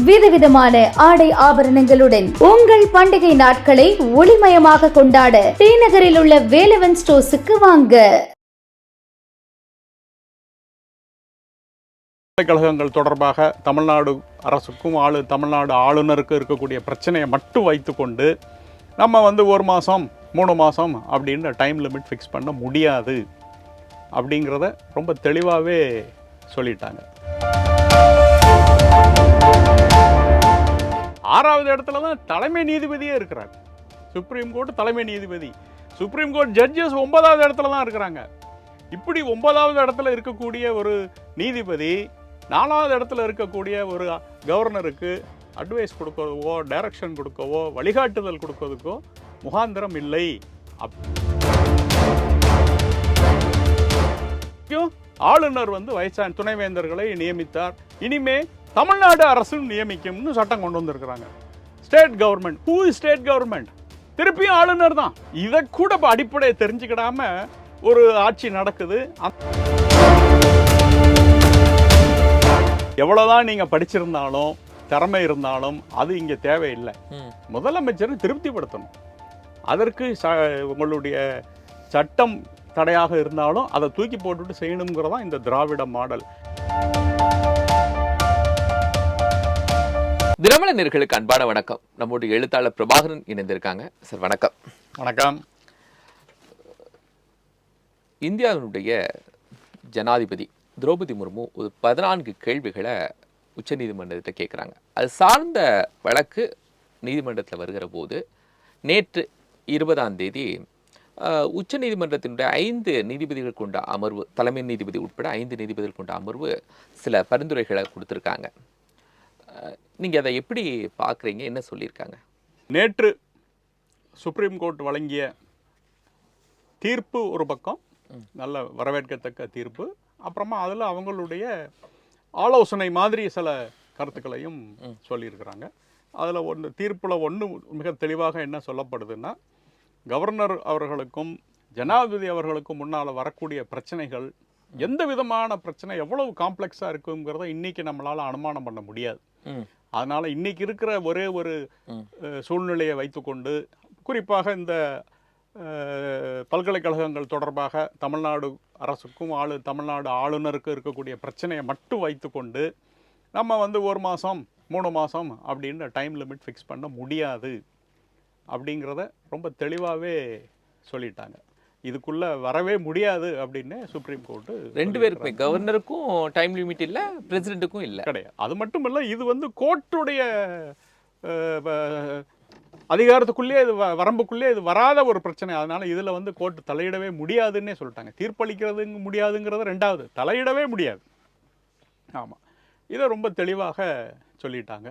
விதவிதமான ஆடை ஆபரணங்களுடன் உங்கள் பண்டிகை நாட்களை ஒளிமயமாக கொண்டாட ஸ்ரீநகரில் உள்ள வேலவன் ஸ்டோர்ஸுக்கு வாங்க. பல்கலைக்கழகங்கள் தொடர்பாக தமிழ்நாடு அரசுக்கும் தமிழ்நாடு ஆளுநருக்கு இருக்கக்கூடிய பிரச்சனையை மட்டும் வைத்துக்கொண்டு நம்ம ஒரு மாதம் 3 மாதம் அப்படின்ற டைம் லிமிட் ஃபிக்ஸ் பண்ண முடியாது அப்படிங்கிறத ரொம்ப தெளிவாகவே சொல்லிட்டாங்க. 6வது இடத்துல தான் தலைமை நீதிபதியே இருக்கிறார். சுப்ரீம் கோர்ட் தலைமை நீதிபதி, சுப்ரீம் கோர்ட் ஜட்ஜஸ் 9வது இடத்துல தான் இருக்கிறாங்க. இப்படி 9வது இடத்துல இருக்கக்கூடிய ஒரு நீதிபதி 4வது இடத்துல இருக்கக்கூடிய ஒரு கவர்னருக்கு அட்வைஸ் கொடுக்கவோ, டைரக்ஷன் கொடுக்கவோ, வழிகாட்டுதல் கொடுக்கறதுக்கோ முகாந்திரம் இல்லை. ஆளுநர் வைஸ் துணைவேந்தர்களை நியமித்தார். இனிமே தமிழ்நாடு அரசு நியமிக்கும்னு சட்டம் கொண்டு வந்திருக்கிறாங்க. State government, who is state government? திருப்பியும் ஆளுநர் தான். இதை கூட அடிப்படையை தெரிஞ்சுக்கிடாம ஒரு ஆட்சி நடக்குது. எவ்வளவுதான் நீங்க படிச்சிருந்தாலும் திறமை இருந்தாலும் அது இங்க தேவையில்லை. முதலமைச்சரை திருப்திப்படுத்தணும். அதற்கு உங்களுடைய சட்டம் தடையாக இருந்தாலும் அதை தூக்கி போட்டுட்டு செய்யணுங்கிறதா இந்த திராவிட மாடல். தினமல நேயர்களுக்கு அன்பான வணக்கம். நம்முடைய எழுத்தாளர் பிரபாகரன் இணைந்திருக்காங்க. சார் வணக்கம். வணக்கம். இந்தியாவினுடைய ஜனாதிபதி திரௌபதி முர்மு ஒரு 14 கேள்விகளை உச்சநீதிமன்றத்தை கேட்குறாங்க. அது சார்ந்த வழக்கு நீதிமன்றத்தில் வருகிற போது நேற்று 20ஆம் தேதி உச்சநீதிமன்றத்தினுடைய 5 நீதிபதிகள் கொண்ட அமர்வு, தலைமை நீதிபதி உட்பட 5 நீதிபதிகள் கொண்ட அமர்வு சில பரிந்துரைகளை கொடுத்துருக்காங்க. நீங்கள் அதை எப்படி பார்க்குறீங்க? என்ன சொல்லியிருக்காங்க? நேற்று சுப்ரீம் கோர்ட் வழங்கிய தீர்ப்பு ஒரு பக்கம் நல்ல வரவேற்கத்தக்க தீர்ப்பு. அப்புறமா அதில் அவங்களுடைய ஆலோசனை மாதிரி சில கருத்துக்களையும் சொல்லியிருக்கிறாங்க. அதில் தீர்ப்பில் மிக தெளிவாக என்ன சொல்லப்படுதுன்னா, கவர்னர் அவர்களுக்கும் ஜனாதிபதி அவர்களுக்கும் முன்னால் வரக்கூடிய பிரச்சனைகள் எந்த விதமான பிரச்சனை எவ்வளவு காம்ப்ளெக்ஸாக இருக்குங்கிறத இன்னைக்கு நம்மளால் அனுமானம் பண்ண முடியாது. அதனால் இன்னைக்கு இருக்கிற ஒரே ஒரு சூழ்நிலையை வைத்துக்கொண்டு, குறிப்பாக இந்த பல்கலைக்கழகங்கள் தொடர்பாக தமிழ்நாடு அரசுக்கும் தமிழ்நாடு ஆளுநருக்கு இருக்கக்கூடிய பிரச்சனையை மட்டும் வைத்துக்கொண்டு நம்ம 1 மாதம் 3 மாதம் அப்படின்ற டைம் லிமிட் ஃபிக்ஸ் பண்ண முடியாது அப்படிங்கிறத ரொம்ப தெளிவாகவே சொல்லிட்டாங்க. இதுக்குள்ளே வரவே முடியாது அப்படின்னு சுப்ரீம் கோர்ட்டு 2 பேருக்குமே, கவர்னருக்கும் டைம் லிமிட் இல்லை, பிரசிடென்ட்டுக்கும் இல்லை, கிடையாது. அது மட்டும் இல்லை, இது கோர்ட்டுடைய அதிகாரத்துக்குள்ளே இது வரம்புக்குள்ளே இது வராத ஒரு பிரச்சனை. அதனால் இதில் கோர்ட்டு தலையிடவே முடியாதுன்னே சொல்லிட்டாங்க. தீர்ப்பளிக்கிறது முடியாதுங்கிறத 2வது, தலையிடவே முடியாது. ஆமாம், இதை ரொம்ப தெளிவாக சொல்லிட்டாங்க.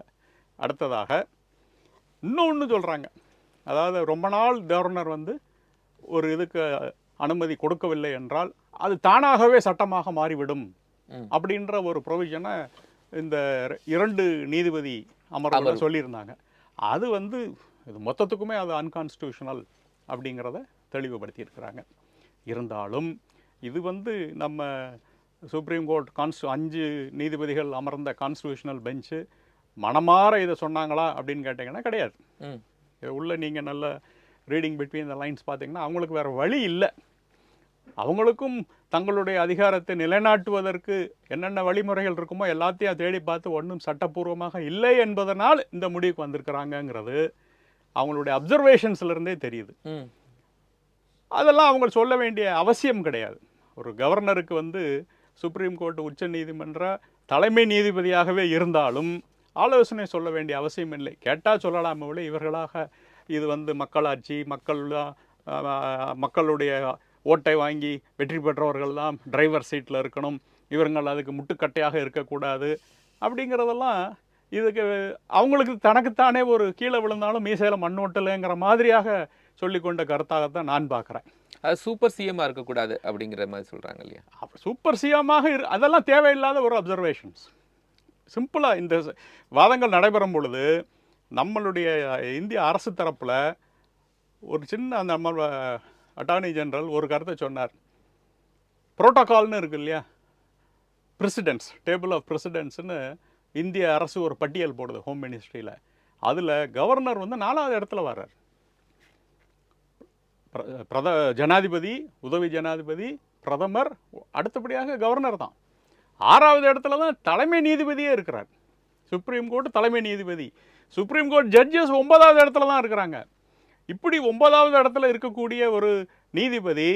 அடுத்ததாக இன்னொன்று சொல்கிறாங்க. அதாவது ரொம்ப நாள் கவர்னர் ஒரு இதுக்கு அனுமதி கொடுக்கவில்லை என்றால் அது தானாகவே சட்டமாக மாறிவிடும் அப்படின்ற ஒரு ப்ரொவிஷனை இந்த 2 நீதிபதி அமர்வுகள் சொல்லியிருந்தாங்க. அது இது மொத்தத்துக்குமே அது அன்கான்ஸ்டியூஷனல் அப்படிங்கிறத தெளிவுபடுத்தியிருக்கிறாங்க. இருந்தாலும் இது நம்ம சுப்ரீம் கோர்ட் 5 நீதிபதிகள் அமர்ந்த கான்ஸ்டியூஷனல் பெஞ்சு மனமாற இதை சொன்னாங்களா அப்படின்னு கேட்டிங்கன்னா கிடையாது. உள்ள நீங்கள் நல்ல ரீடிங் பிட்வீன் த லைன்ஸ் பார்த்தீங்கன்னா அவங்களுக்கு வேறு வழி இல்லை. அவங்களுக்கும் தங்களுடைய அதிகாரத்தை நிலைநாட்டுவதற்கு என்னென்ன வழிமுறைகள் இருக்குமோ எல்லாத்தையும் தேடி பார்த்து ஒன்றும் சட்டப்பூர்வமாக இல்லை என்பதனால் இந்த முடிவுக்கு வந்திருக்கிறாங்கங்கிறது அவங்களுடைய அப்சர்வேஷன்ஸ்லேருந்தே தெரியுது. அதெல்லாம் அவங்க சொல்ல வேண்டிய அவசியம் கிடையாது. ஒரு கவர்னருக்கு சுப்ரீம் கோர்ட் உச்ச நீதிமன்ற தலைமை நீதிபதியாகவே இருந்தாலும் ஆலோசனை சொல்ல வேண்டிய அவசியம் இல்லை. கேட்டால் சொல்லலாமே விட இவர்களாக இது மக்களாட்சி, மக்களுடைய ஓட்டை வாங்கி வெற்றி பெற்றவர்கள் தான் டிரைவர் சீட்டில் இருக்கணும், இவர்கள் அதுக்கு முட்டுக்கட்டையாக இருக்கக்கூடாது அப்படிங்கிறதெல்லாம் இதுக்கு அவங்களுக்கு தனக்குத்தானே ஒரு கீழே விழுந்தாலும் மீசையில் மண்ணோட்டலைங்கிற மாதிரியாக சொல்லிக்கொண்ட கருத்தாகத்தான் நான் பார்க்குறேன். அது சூப்பர் சிஎம்மாக இருக்கக்கூடாது அப்படிங்கிற மாதிரி சொல்கிறாங்க இல்லையா? சூப்பர் சிஎம்மாக அதெல்லாம் தேவையில்லாத ஒரு அப்சர்வேஷன்ஸ். சிம்பிளாக இந்த வாதங்கள் நடைபெறும் பொழுது நம்மளுடைய இந்திய அரசு தரப்பில் ஒரு சின்ன நம்ம அட்டார்னி ஜெனரல் ஒரு கருத்தை சொன்னார். புரோட்டோகால்னு இருக்கு இல்லையா, பிரசிடென்ட்ஸ், டேபிள் ஆஃப் பிரசிடென்ட்ஸ்னு இந்திய அரசு ஒரு பட்டியல் போடுது ஹோம் மினிஸ்ட்ரியில். அதில் கவர்னர் வந்து 4வது இடத்துல வர்றார். ஜனாதிபதி, உதவி ஜனாதிபதி, பிரதமர், அடுத்தபடியாக கவர்னர் தான். 6வது இடத்துல தான் தலைமை நீதிபதியே இருக்கிறார். சுப்ரீம் கோர்ட் தலைமை நீதிபதி, சுப்ரீம் கோர்ட் ஜட்ஜஸ் 9வது இடத்துல தான் இருக்கிறாங்க. இப்படி 9வது இடத்துல இருக்கக்கூடிய ஒரு நீதிபதி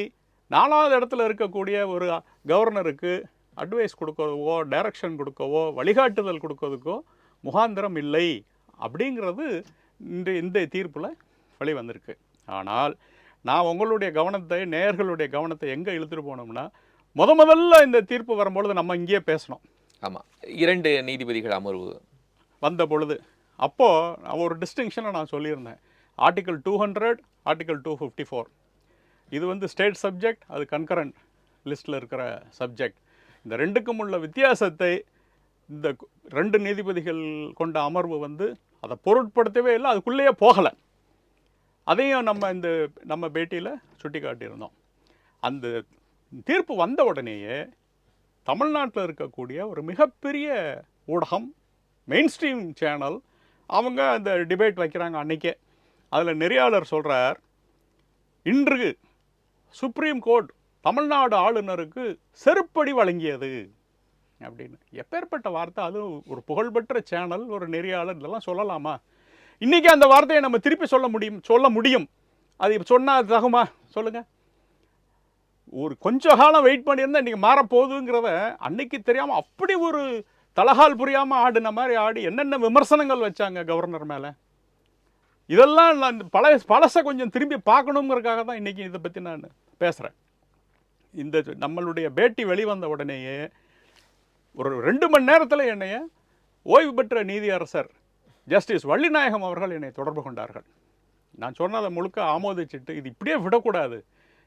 4வது இடத்துல இருக்கக்கூடிய ஒரு கவர்னருக்கு அட்வைஸ் கொடுக்கவோ, டைரக்ஷன் கொடுக்கவோ, வழிகாட்டுதல் கொடுக்கறதுக்கோ முகாந்திரம் இல்லை அப்படிங்கிறது இந்த தீர்ப்பில் வெளிவந்திருக்கு. ஆனால் நான் உங்களுடைய கவனத்தை, நேயர்களுடைய கவனத்தை எங்கே இழுத்துட்டு போனோம்னா, முதல்ல இந்த தீர்ப்பு வரும்பொழுது நம்ம இங்கேயே பேசணும். ஆமாம், 2 நீதிபதிகள் அமர்வு வந்த பொழுது அப்போது ஒரு டிஸ்டிங்ஷனை நான் சொல்லியிருந்தேன். ஆர்டிகல் 200, ஆர்டிகல் 254 இது வந்து ஸ்டேட் சப்ஜெக்ட், அது கன்கரண்ட் லிஸ்ட்டில் இருக்கிற சப்ஜெக்ட். இந்த ரெண்டுக்கும் உள்ள வித்தியாசத்தை இந்த 2 நீதிபதிகள் கொண்ட அமர்வு வந்து அதை பொருட்படுத்தவே இல்லை, அதுக்குள்ளேயே போகலை. அதையும் நம்ம பேட்டியில் சுட்டி காட்டியிருந்தோம். அந்த தீர்ப்பு வந்த உடனேயே தமிழ்நாட்டில் இருக்கக்கூடிய ஒரு மிகப்பெரிய ஊடகம், மெயின் ஸ்ட்ரீம் சேனல், அவங்க அந்த டிபேட் வைக்கிறாங்க அன்றைக்கே. அதில் நெறியாளர் சொல்கிறார், இன்று சுப்ரீம் கோர்ட் தமிழ்நாடு ஆளுநருக்கு செருப்படி வழங்கியது அப்படின்னு. எப்பேற்பட்ட வார்த்தை! அது ஒரு புகழ்பெற்ற சேனல், ஒரு நெறியாளர், இதெல்லாம் சொல்லலாமா? இன்றைக்கி அந்த வார்த்தையை நம்ம திருப்பி சொல்ல முடியும். அது இப்போ சொன்னால் அது தகுமா சொல்லுங்கள்? ஒரு கொஞ்சம் காலம் வெயிட் பண்ணியிருந்தால் இன்றைக்கி மாறப்போகுதுங்கிறத அன்னைக்கு தெரியாமல் அப்படி ஒரு தலகால் புரியாமல் ஆடின மாதிரி ஆடி என்னென்ன விமர்சனங்கள் வச்சாங்க கவர்னர் மேலே. இதெல்லாம் நான் பழசை கொஞ்சம் திரும்பி பார்க்கணுங்கிறதுக்காக தான் இன்றைக்கி இதை பற்றி நான் பேசுகிறேன். இந்த நம்மளுடைய பேட்டி வெளிவந்த உடனேயே ஒரு 2 மணி நேரத்தில் என்னைய ஓய்வு பெற்ற நீதியரசர் ஜஸ்டிஸ் வள்ளிநாயகம் அவர்கள் என்னை தொடர்பு கொண்டார்கள். நான் சொன்னதை முழுக்க ஆமோதிச்சுட்டு, இது இப்படியே விடக்கூடாது,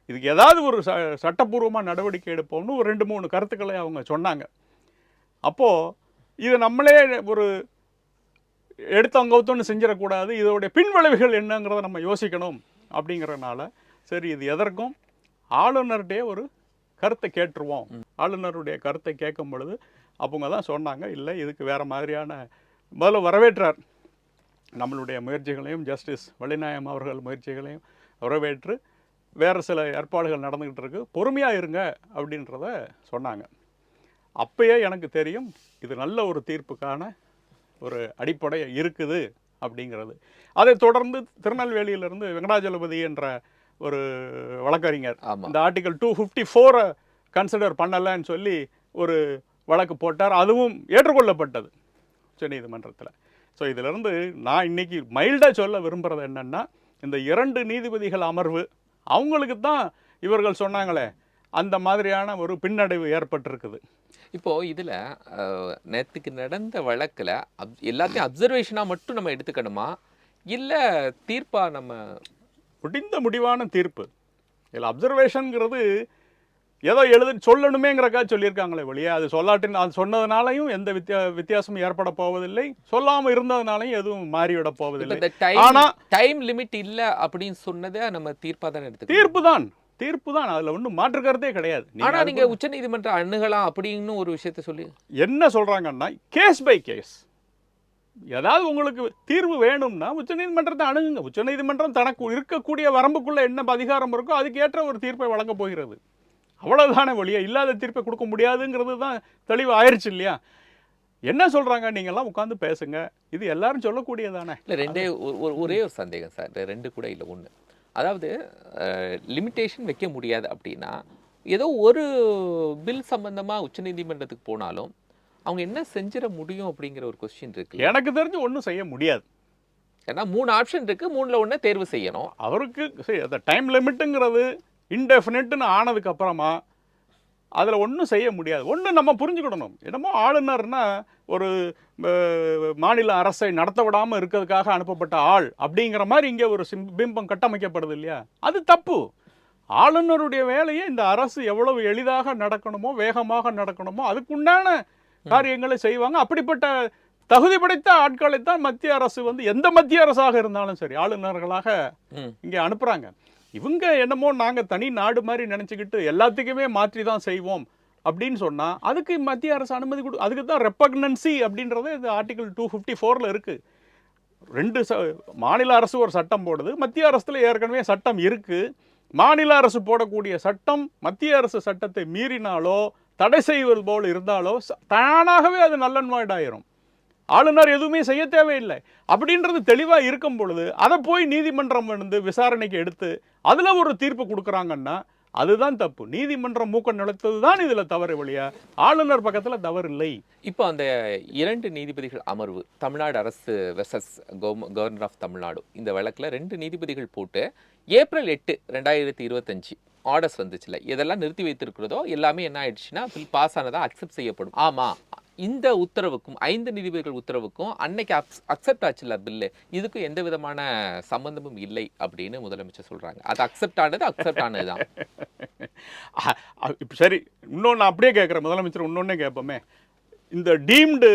இதுக்கு ஏதாவது ஒரு சட்டப்பூர்வமாக நடவடிக்கை எடுப்போம்னு ஒரு 2-3 கருத்துக்களை அவங்க சொன்னாங்க. அப்போது இது நம்மளே ஒரு எடுத்தவங்கவுத்தொன்னு செஞ்சிடக்கூடாது, இதோடைய பின்விளைவுகள் என்னங்கிறத நம்ம யோசிக்கணும் அப்படிங்கிறனால சரி இது எதற்கும் ஆளுநர்கிட்டே ஒரு கருத்தை கேட்டுருவோம். ஆளுநருடைய கருத்தை கேட்கும் பொழுது அவங்க தான் சொன்னாங்க, இல்லை இதுக்கு வேறு மாதிரியான, முதல்ல வரவேற்றார் நம்மளுடைய முயற்சிகளையும், ஜஸ்டிஸ் வள்ளிநாயகம் அவர்கள் முயற்சிகளையும் வரவேற்று வேறு சில ஏற்பாடுகள் நடந்துக்கிட்டு இருக்கு, பொறுமையாக இருங்க அப்படின்றத சொன்னாங்க. அப்பயே எனக்கு தெரியும் இது நல்ல ஒரு தீர்ப்புக்கான ஒரு அடிப்படை இருக்குது அப்படிங்கிறது. அதை தொடர்ந்து திருநெல்வேலியிலிருந்து வெங்கடாஜலபதி என்ற ஒரு வழக்கறிஞர் இந்த ஆர்டிகல் 254 கன்சிடர் பண்ணலைன்னு சொல்லி ஒரு வழக்கு போட்டார். அதுவும் ஏற்றுக்கொள்ளப்பட்டது உச்சநீதிமன்றத்தில். ஸோ இதிலிருந்து நான் இன்னைக்கு மைல்டாக சொல்ல விரும்புகிறது என்னென்னா, இந்த 2 நீதிபதிகள் அமர்வு அவங்களுக்கு தான் இவர்கள் சொன்னாங்களே அந்த மாதிரியான ஒரு பின்னடைவு ஏற்பட்டிருக்குது. இப்போது இதில் நேற்றுக்கு நடந்த வழக்கில் எல்லாத்தையும் அப்சர்வேஷனாக மட்டும் நம்ம எடுத்துக்கணுமா, இல்லை தீர்ப்பாக நம்ம முடிவான தீர்ப்பு? இதில் அப்சர்வேஷனுங்கிறது ஏதோ சொல்லணுமேங்கிறக்கா சொல்லியிருக்காங்களே ஒழிய, அது சொல்லாட்டின் அது சொன்னதுனாலையும் எந்த வித்தியாசமும் ஏற்பட போவதில்லை, சொல்லாமல் இருந்ததுனாலையும் எதுவும் மாறிவிட போவதில்லை. ஆனால் டைம் லிமிட் இல்லை அப்படின்னு சொன்னதை நம்ம தீர்ப்பாக தான் எடுத்து தீர்ப்பு தான் அதில் ஒன்றும் மாற்றுக்கிறதே கிடையாது. ஆனால் நீங்கள் உச்சநீதிமன்றம் அணுகலாம் அப்படின்னு ஒரு விஷயத்த சொல்லி என்ன சொல்கிறாங்கன்னா, கேஸ் பை கேஸ், ஏதாவது உங்களுக்கு தீர்வு வேணும்னா உச்சநீதிமன்றத்தை அணுகுங்க. உச்சநீதிமன்றம் தனக்கு இருக்கக்கூடிய வரம்புக்குள்ளே என்ன அதிகாரம் இருக்கோ அதுக்கு ஏற்ற ஒரு தீர்ப்பை வழங்க போகிறது. அவ்வளவுதானே ஒழிய இல்லாத தீர்ப்பை கொடுக்க முடியாதுங்கிறது தான் தெளிவு ஆயிடுச்சு இல்லையா? என்ன சொல்கிறாங்க, நீங்கள்லாம் உட்காந்து பேசுங்க, இது எல்லாரும் சொல்லக்கூடியதானே. இல்லை ஒரே ஒரு சந்தேகம் சார், 2 கூட இல்லை, 1. அதாவது லிமிட்டேஷன் வைக்க முடியாது அப்படின்னா, ஏதோ ஒரு பில் சம்பந்தமாக உச்சநீதிமன்றத்துக்கு போனாலும் அவங்க என்ன செஞ்சிட முடியும் அப்படிங்கிற ஒரு கொஸ்டின் இருக்கு. எனக்கு தெரிஞ்சு ஒன்றும் செய்ய முடியாது. ஏன்னா 3 ஆப்ஷன் இருக்குது, 3ல் 1 தேர்வு செய்யணும். அவருக்கு அந்த டைம் லிமிட்டுங்கிறது இன்டெஃபினட்னு ஆனதுக்கு அப்புறமா அதில் ஒன்றும் செய்ய முடியாது. ஒன்று நம்ம புரிஞ்சுக்கிடணும், என்னமோ ஆளுநர்னா ஒரு மாநில அரசை நடத்த விடாமல் இருக்கிறதுக்காக அனுப்பப்பட்ட ஆள் அப்படிங்கிற மாதிரி இங்கே ஒரு பிம்பம் கட்டமைக்கப்படுது இல்லையா? அது தப்பு. ஆளுநருடைய வேலையை இந்த அரசு எவ்வளவு எளிதாக நடக்கணுமோ, வேகமாக நடக்கணுமோ அதுக்குண்டான காரியங்களை செய்வாங்க. அப்படிப்பட்ட தகுதி படைத்த ஆட்களைத்தான் மத்திய அரசு எந்த மத்திய அரசாக இருந்தாலும் சரி ஆளுநர்களாக இங்கே அனுப்புகிறாங்க. இவங்க என்னமோ நாங்கள் தனி நாடு மாதிரி நினச்சிக்கிட்டு எல்லாத்துக்குமே மாற்றி தான் செய்வோம் அப்படின்னு சொன்னால் அதுக்கு மத்திய அரசு அனுமதி அதுக்கு தான் ரெப்பக்னன்சி அப்படின்றது இது ஆர்டிகல் 254 இருக்குது. மாநில அரசு ஒரு சட்டம் போடுது, மத்திய அரசுல ஏற்கனவே சட்டம் இருக்குது. மாநில அரசு போடக்கூடிய சட்டம் மத்திய அரசு சட்டத்தை மீறினாலோ தடை செய்வது போல் இருந்தாலோ தானாகவே அது நல்லன்வாய்டாயிரும். ஆளுநர் எதுவுமே செய்ய தேவையில்லை அப்படின்றது தெளிவாக இருக்கும் பொழுது அதை போய் நீதிமன்றம் வந்து விசாரணைக்கு எடுத்து அதில் ஒரு தீர்ப்பு கொடுக்குறாங்கன்னா அதுதான் தப்பு. நீதிமன்றம் மூக்க நுழைத்தது தான் இதில் தவறு வழியா, ஆளுநர் பக்கத்தில் தவறு இல்லை. இப்போ அந்த 2 நீதிபதிகள் அமர்வு தமிழ்நாடு அரசு வெர்சஸ் கவர்னர் ஆஃப் தமிழ்நாடு இந்த வழக்கில் 2 நீதிபதிகள் போட்டு ஏப்ரல் 8, 2025 ஆர்டர்ஸ் வந்துச்சுல, இதெல்லாம் நிறுத்தி வைத்திருக்கிறதோ எல்லாமே என்ன ஆயிடுச்சுன்னா பில் பாஸ் ஆனதாக அக்செப்ட் செய்யப்படும். ஆமாம், இந்த உத்தரவுக்கும் 5 நீதிபதிகள் உத்தரவுக்கும் அன்னைக்கு அக்செப்ட் ஆச்சுல்ல பில்லு, இதுக்கும் எந்த விதமான சம்பந்தமும் இல்லை அப்படின்னு முதலமைச்சர் சொல்றாங்க. அது அக்செப்ட் ஆனதுதான். இப்போ சரி, இன்னொன்று அப்படியே கேட்குறேன் முதலமைச்சர், இன்னொன்னே கேட்போமே, இந்த டீம்டு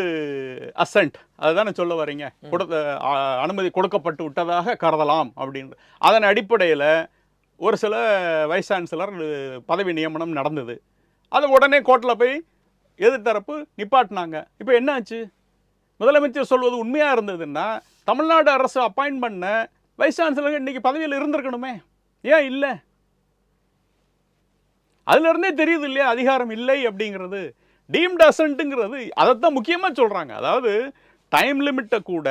அசென்ட் அதுதானே சொல்ல வரீங்க, அனுமதி கொடுக்கப்பட்டு விட்டதாக கருதலாம் அப்படின்னு. அதன் அடிப்படையில் ஒரு சில வைஸ் சான்சலர் பதவி நியமனம் நடந்தது. அது உடனே கோர்ட்டில் போய் எதிர்த்தரப்பு நிப்பாட்டினாங்க. இப்போ என்ன ஆச்சு? முதலமைச்சர் சொல்வது உண்மையாக இருந்ததுன்னா தமிழ்நாடு அரசு அப்பாயின்ட் பண்ண வைஸ் சான்சலர் இன்னைக்கு பதவியில் இருந்திருக்கணுமே, ஏன் இல்லை? அதுலேருந்தே தெரியுது இல்லையா அதிகாரம் இல்லை அப்படிங்கிறது. டீம்டு அசென்ட்டுங்கிறது அதைத்தான் முக்கியமாக சொல்கிறாங்க. அதாவது டைம் லிமிட்டை கூட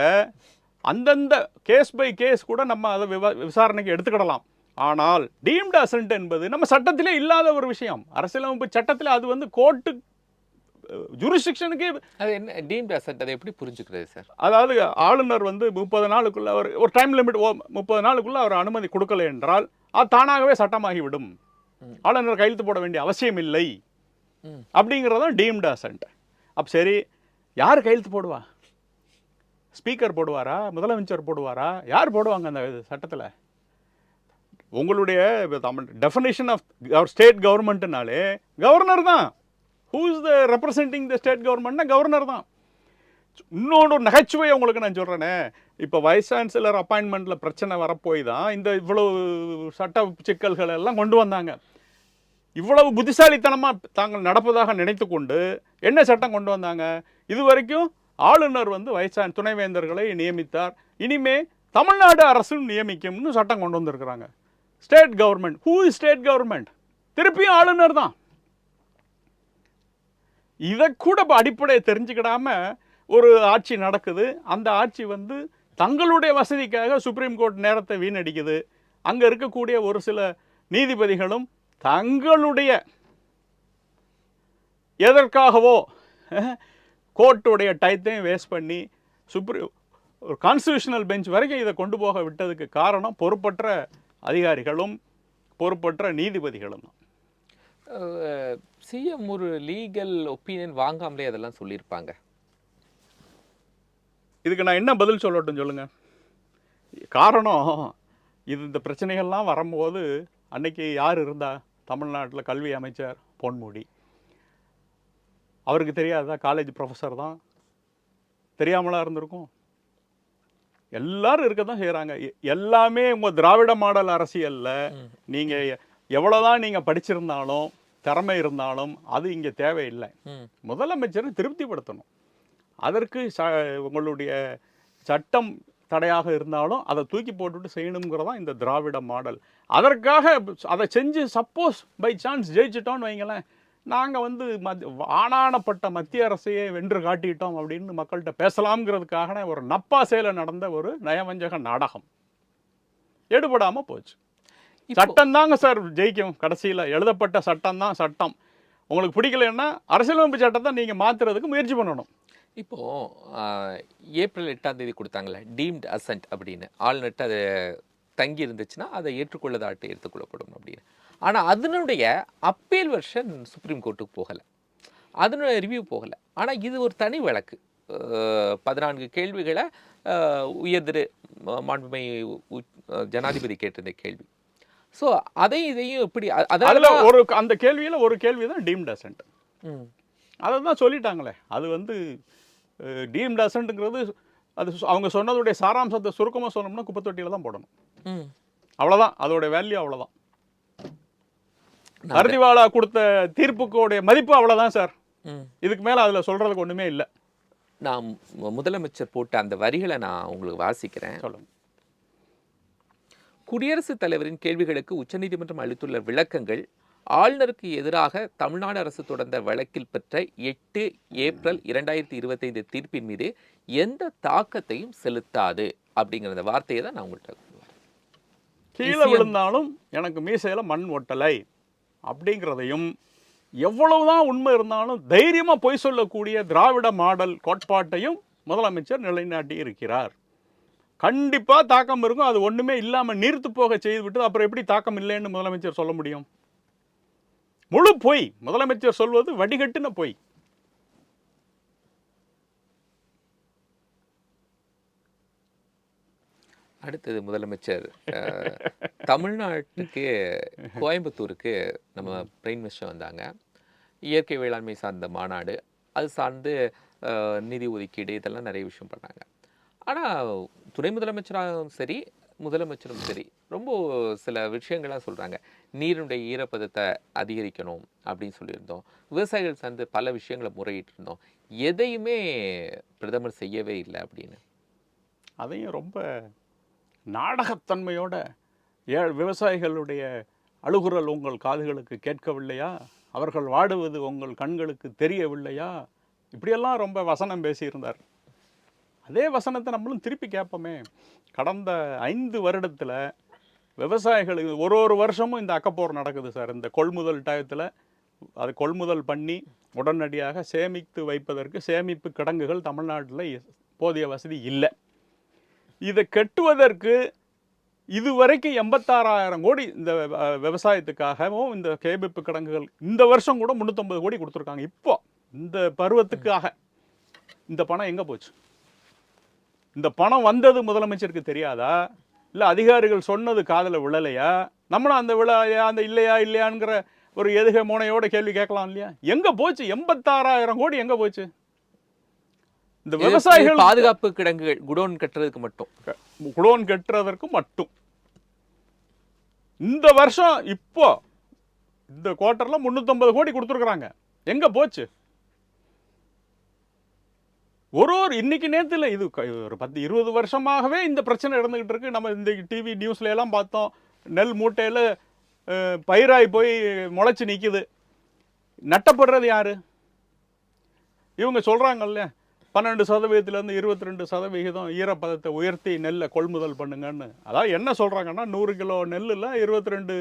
அந்தந்த கேஸ் பை கேஸ் கூட நம்ம அதை விசாரணைக்கு எடுத்துக்கிடலாம். ஆனால் டீம்டு அசென்ட் என்பது நம்ம சட்டத்திலே இல்லாத ஒரு விஷயம். அரசியலமைப்பு சட்டத்தில் அது வந்து கோர்ட்டு ஜூரிஸ்டிக்ஷனுக்கு. அது என்ன டீம்டு அசென்ட், அதை எப்படி புரிஞ்சுக்கிறது சார்? அதாவது ஆளுநர் வந்து 30 நாளுக்குள்ள ஒரு டைம் லிமிட் 30 நாளுக்குள்ள அவர் அனுமதி கொடுக்கல என்றால் அது தானாகவே சட்டமாகிவிடும். ஆளுநர் கையெழுத்து போட வேண்டிய அவசியம் இல்லை அப்படிங்கிறதான் டீம்டு அசென்ட். அப்போ சரி, யார் கையெழுத்து போடுவா? ஸ்பீக்கர் போடுவாரா? முதலமைச்சர் போடுவாரா? யார் போடுவாங்க அந்த சட்டத்தில்? உங்களுடைய டெஃபினேஷன் ஆஃப் ஸ்டேட் கவர்மெண்ட்னாலே கவர்னர் தான். Who is the representing the state கவர்மெண்ட்னா கவர்னர் தான். இன்னொன்று நகைச்சுவை உங்களுக்கு நான் சொல்கிறேனே, இப்போ வைஸ் சான்சலர் அப்பாயின்மெண்ட்டில் பிரச்சனை வரப்போய் தான் இந்த இவ்வளவு சட்ட சிக்கல்கள் எல்லாம் கொண்டு வந்தாங்க. இவ்வளவு புத்திசாலித்தனமாக தாங்கள் நடப்பதாக நினைத்து கொண்டு என்ன சட்டம் கொண்டு வந்தாங்க? இது வரைக்கும் ஆளுநர் வந்து துணைவேந்தர்களை நியமித்தார், இனிமே தமிழ்நாடு அரசும் நியமிக்கும்னு சட்டம் கொண்டு வந்திருக்கிறாங்க. State government, who is state government? திருப்பியும் ஆளுநர் தான். இதை கூட அடிப்படையை தெரிஞ்சுக்கிடாம ஒரு ஆட்சி நடக்குது. அந்த ஆட்சி வந்து தங்களுடைய வசதிக்காக சுப்ரீம் கோர்ட் நேரத்தை வீணடிக்குது. அங்கே இருக்கக்கூடிய ஒரு சில நீதிபதிகளும் தங்களுடைய எதற்காகவோ கோர்ட்டுடைய டைத்தையும் வேஸ்ட் பண்ணி ஒரு கான்ஸ்டிடியூஷனல் பெஞ்ச் வரைக்கும் இதை கொண்டு போக விட்டதுக்கு காரணம் பொறுப்பற்ற அதிகாரிகளும் பொறுப்பற்ற நீதிபதிகளும் தான். சிஎம் ஒரு லீகல் ஒப்பீனியன் வாங்காமலே அதெல்லாம் சொல்லியிருப்பாங்க. இதுக்கு நான் என்ன பதில் சொல்லட்டும் சொல்லுங்க? காரணம் இந்த பிரச்சனைகள்லாம் வரும்போது அன்னைக்கு யார் இருந்தா? தமிழ்நாட்டில் கல்வி அமைச்சர் பொன்முடி. அவருக்கு தெரியாதா? காலேஜ் ப்ரொஃபஸர் தான். தெரியாமலா இருந்திருக்கும்? எல்லாரும் இருக்க தான் செய்கிறாங்க. எல்லாமே உங்கள் திராவிட மாடல் அரசியலில் நீங்கள் எவ்வளோதான் நீங்கள் படிச்சிருந்தாலும் திறமை இருந்தாலும் அது இங்கே தேவையில்லை. முதலமைச்சரை திருப்திப்படுத்தணும். அதற்கு உங்களுடைய சட்டம் தடையாக இருந்தாலும் அதை தூக்கி போட்டுவிட்டு செய்யணுங்கிறதான் இந்த திராவிட மாடல். அதற்காக அதை செஞ்சு சப்போஸ் பை சான்ஸ் ஜெயிச்சிட்டோன்னு வைங்களேன், நாங்கள் வந்து ஆனானப்பட்ட மத்திய அரசையே வென்று காட்டிட்டோம் அப்படின்னு மக்கள்கிட்ட பேசலாம்ங்கிறதுக்காக ஒரு நப்பாசையில் நடந்த ஒரு நயவஞ்சக நாடகம் எடுபடாமல் போச்சு. சட்டம் தாங்க சார் ஜெயிக்கும். கடைசியில் எழுதப்பட்ட சட்டம் தான் சட்டம். உங்களுக்கு பிடிக்கலன்னா அரசியலமைப்பு சட்டத்தை நீங்கள் மாற்றுறதுக்கு முயற்சி பண்ணணும். இப்போது ஏப்ரல் 8 கொடுத்தாங்களே டீம்டு அசென்ட் அப்படின்னு, ஆளுநர்கிட்ட அது தங்கி இருந்துச்சுன்னா அதை ஏற்றுக்கொள்ளதாட்டு எடுத்துக்கொள்ளப்படும் அப்படின்னு. ஆனால் அதனுடைய அப்பீல் வெர்ஷன் சுப்ரீம் கோர்ட்டுக்கு போகலை, அதனுடைய ரிவ்யூ போகலை. ஆனால் இது ஒரு தனி வழக்கு. 14 கேள்விகளை உயர்திரு மாண்புமை ஜனாதிபதி கேட்டிருந்த கேள்வி. ஸோ அதையும் இதையும் எப்படி அதில் ஒரு அந்த கேள்வியில் ஒரு கேள்வி தான் டீம்டு அசென்ட். அதை தான் சொல்லிட்டாங்களே. அது வந்து டீம்டு அசென்ட்டுங்கிறது அது அவங்க சொன்னதுடைய சாராம்சத்தை சுருக்கமாக சொன்னோம்னா குப்பத்தொட்டியில் தான் போடணும். அவ்வளோதான், அதோடைய வேல்யூ அவ்வளோதான். பர்திவாலா கொடுத்த தீர்ப்புக்குடைய மதிப்பு அவ்வளவுதான் சார். ம். இதுக்கு மேல அதுல சொல்றதுக்கு ஒண்ணுமே இல்லை. நான் முதலமைச்சர் போட்ட அந்த வரிகளை நான் உங்களுக்கு வாசிக்கிறேன். சொல்லுங்க. குடியரசுத் தலைவரின் கேள்விகளுக்கு உச்சநீதிமன்றம் அளித்துள்ள விளக்கங்கள் ஆளுநருக்கு எதிராக தமிழ்நாடு அரசு தொடர்ந்த வழக்கில் பெற்ற 8 ஏப்ரல் 2025 தீர்ப்பின் மீது எந்த தாக்கத்தையும் செலுத்தாது அப்படிங்கிற அந்த வார்த்தையை தான் நான் உங்கள்கிட்ட கீழே விழுந்தாலும் எனக்கு மீசையில மண் ஒட்டலை அப்படிங்கிறதையும், எவ்வளவுதான் உண்மை இருந்தாலும் தைரியமா பொய் சொல்லக்கூடிய திராவிட மாடல் கோட்பாட்டையும் முதலமைச்சர் நிலைநாட்டி இருக்கிறார். கண்டிப்பா தாக்கம் இருக்கும். அது ஒண்ணுமே இல்லாம நீர்த்து போக செய்துவிட்டு அப்புறம் எப்படி தாக்கம் இல்லைன்னு முதலமைச்சர் சொல்ல முடியும்? முழு பொய். முதலமைச்சர் சொல்வது வடிகட்டின பொய். அடுத்தது முதலமைச்சர் தமிழ்நாட்டுக்கு கோயம்புத்தூருக்கு நம்ம பிரைம் மினிஸ்டர் வந்தாங்க. இயற்கை வேளாண்மை சார்ந்த மாநாடு, அது சார்ந்து நிதி ஒதுக்கீடு, இதெல்லாம் நிறைய விஷயம் பண்ணாங்க. ஆனால் துணை முதலமைச்சராகவும் சரி முதலமைச்சரும் சரி ரொம்ப சில விஷயங்களாக சொல்கிறாங்க. நீரினுடைய ஈரப்பதத்தை அதிகரிக்கணும் அப்படின்னு சொல்லியிருந்தோம். விவசாயிகள் சார்ந்து பல விஷயங்களை முறையிட்டு இருந்தோம். எதையுமே பிரதமர் செய்யவே இல்லை அப்படின்னு. அதையும் ரொம்ப நாடகத்தன்மையோட விவசாயிகளுடைய அழுகுரல் உங்கள் காதுகளுக்கு கேட்கவில்லையா, அவர்கள் வாடுவது உங்கள் கண்களுக்கு தெரியவில்லையா, இப்படியெல்லாம் ரொம்ப வசனம் பேசியிருந்தார். அதே வசனத்தை நம்மளும் திருப்பி கேட்போமே. கடந்த 5 வருடத்தில் விவசாயிகளுக்கு ஒரு வருஷமும் இந்த அக்கப்போர் நடக்குது சார். இந்த கொள்முதல் டயத்தில் அது கொள்முதல் பண்ணி உடனடியாக சேமித்து வைப்பதற்கு சேமிப்பு கிடங்குகள் தமிழ்நாட்டில் போதிய வசதி இல்லை. இதை கட்டுவதற்கு இதுவரைக்கும் 86,000 கோடி இந்த விவசாயத்துக்காகவும் இந்த சேமிப்பு கிடங்குகள் இந்த வருஷம் கூட 350 கோடி கொடுத்துருக்காங்க. இப்போ இந்த பருவத்துக்காக இந்த பணம் எங்கே போச்சு? இந்த பணம் வந்தது முதலமைச்சருக்கு தெரியாதா? இல்லை அதிகாரிகள் சொன்னது காதில் விழலையா? நம்மளும் அந்த விழாயா அந்த இல்லையாங்கிற ஒரு எதுகை மோனையோட கேள்வி கேட்கலாம் இல்லையா? எங்கே போச்சு 86,000 கோடி? எங்கே போச்சு? இந்த விவசாயிகள் பாதுகாப்பு கிடங்குகள் குடோன் கட்டுறதுக்கு மட்டும், குடோன் கட்டுறதற்கு மட்டும் இந்த வருஷம் இப்போ இந்த குவார்ட்டர்ல 350 கோடி கொடுத்துருக்குறாங்க. எங்க போச்சு? ஒரு இன்னைக்கு நேரத்தில் இது ஒரு 10-20 வருஷமாகவே இந்த பிரச்சனை இருந்துகிட்டு இருக்கு. நம்ம இந்த டிவி நியூஸ்ல எல்லாம் பார்த்தோம். நெல் மூட்டையில் பயிராய் போய் முளைச்சி நிற்குது. நட்டப்படுறது யாரு? இவங்க சொல்றாங்கல்ல 12% 22% ஈரப்பதத்தை உயர்த்தி நெல்லை கொள்முதல் பண்ணுங்கன்னு. அதாவது என்ன சொல்கிறாங்கன்னா 100 கிலோ நெல்லில் 22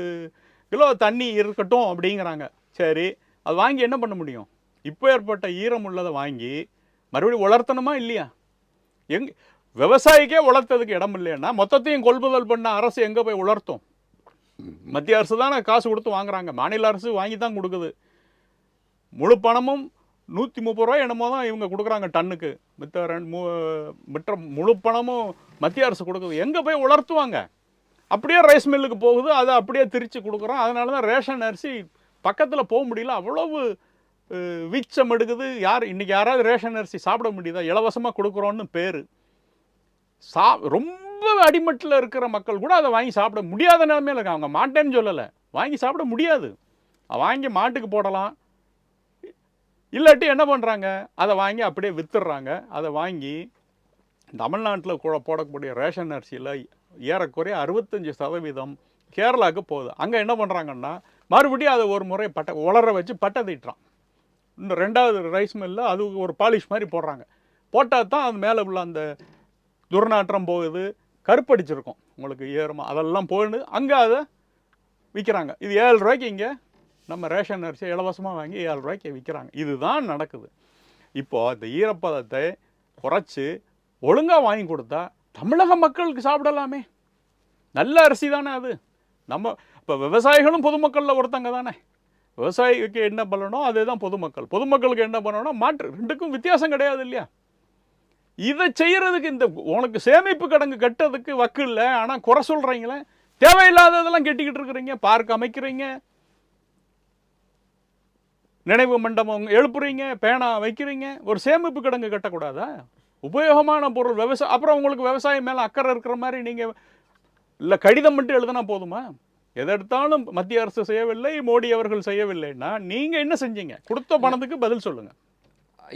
கிலோ தண்ணி இருக்கட்டும் அப்படிங்கிறாங்க. சரி, அது வாங்கி என்ன பண்ண முடியும்? இப்போ ஏற்பட்ட ஈரம் உள்ளதை வாங்கி மறுபடியும் வளர்த்தணுமா இல்லையா? விவசாயிக்கே வளர்த்ததுக்கு இடம் இல்லைன்னா மொத்தத்தையும் கொள்முதல் பண்ண அரசு எங்கே போய் உலர்த்தும்? மத்திய அரசு தானே காசு கொடுத்து வாங்குறாங்க. மாநில அரசு வாங்கி தான் கொடுக்குது. முழு பணமும் 130 ரூபாய் என்னமோ தான் இவங்க கொடுக்குறாங்க டன்னுக்கு. மற்ற முழு பணமும் மத்திய அரசு கொடுக்குது. எங்கே போய் உலர்த்துவாங்க? அப்படியே ரைஸ் மில்லுக்கு போகுது. அதை அப்படியே திரிச்சு கொடுக்குறோம். அதனால தான் ரேஷன் அரிசி பக்கத்தில் போக முடியல. அவ்வளவு வீச்சம் எடுக்குது. இன்னைக்கு யாராவது ரேஷன் அரிசி சாப்பிட முடியுதா? இலவசமாக கொடுக்குறோன்னு பேர். ரொம்ப அடிமட்டில் இருக்கிற மக்கள் கூட அதை வாங்கி சாப்பிட முடியாத நிலைமையில் இருக்காங்க. அவங்க மாட்டேன்னு சொல்லலை, வாங்கி சாப்பிட முடியாது. வாங்கி மாட்டுக்கு போடலாம். இல்லாட்டி என்ன பண்ணுறாங்க? அதை வாங்கி அப்படியே வித்துடுறாங்க. அதை வாங்கி தமிழ்நாட்டில் போடக்கூடிய ரேஷன் அரிசியில் ஏறக்குறைய 65% கேரளாவுக்கு போகுது. அங்கே என்ன பண்ணுறாங்கன்னா மறுபடியும் அதை ஒரு முறை உலர வச்சு பட்டை தீட்டுறான். இன்னும் 2வது ரைஸ் மில்லில் அது ஒரு பாலிஷ் மாதிரி போடுறாங்க. போட்டால் தான் அது மேலே உள்ள அந்த துர்நாற்றம் போகுது. கருப்படிச்சிருக்கும் உங்களுக்கு ஏறுமா, அதெல்லாம் போயின்னு அங்கே அதை விற்கிறாங்க. இது 7 ரூபாய்க்கு இங்கே நம்ம ரேஷன் அரிசி இலவசமாக வாங்கி 7 ரூபாய்க்கு விற்கிறாங்க. இதுதான் நடக்குது. இப்போது இந்த ஈரப்பதத்தை குறைச்சி ஒழுங்காக வாங்கி கொடுத்தா தமிழக மக்களுக்கு சாப்பிடலாமே. நல்ல அரிசி தானே அது. நம்ம இப்போ விவசாயிகளும் பொதுமக்களில் ஒருத்தங்க தானே. விவசாயிக்கு என்ன பண்ணணும் அதே தான் பொதுமக்களுக்கு என்ன பண்ணணும் மாற்று. ரெண்டுக்கும் வித்தியாசம் கிடையாது இல்லையா? இதை செய்கிறதுக்கு இந்த உனக்கு சேமிப்பு கிடங்கு கட்டுறதுக்கு வக்கு இல்லை. ஆனால் குறை சொல்கிறீங்களே, தேவையில்லாததெல்லாம் கெட்டிக்கிட்டு இருக்கிறீங்க. பார்க் அமைக்கிறீங்க, நினைவு மண்டபம் எழுப்புறீங்க, பேனா வைக்கிறீங்க. ஒரு சேமிப்பு கிடங்கு கட்டக்கூடாதா? உபயோகமான பொருள் அப்புறம் உங்களுக்கு விவசாயம் மேலே அக்கறை இருக்கிற மாதிரி நீங்கள் இல்லை கடிதம் மட்டும் எழுதுனா போதுமா? எதை எடுத்தாலும் மத்திய அரசு செய்யவில்லை, மோடி அவர்கள் செய்யவில்லைன்னா நீங்கள் என்ன செஞ்சீங்க? கொடுத்த பணத்துக்கு பதில் சொல்லுங்கள்.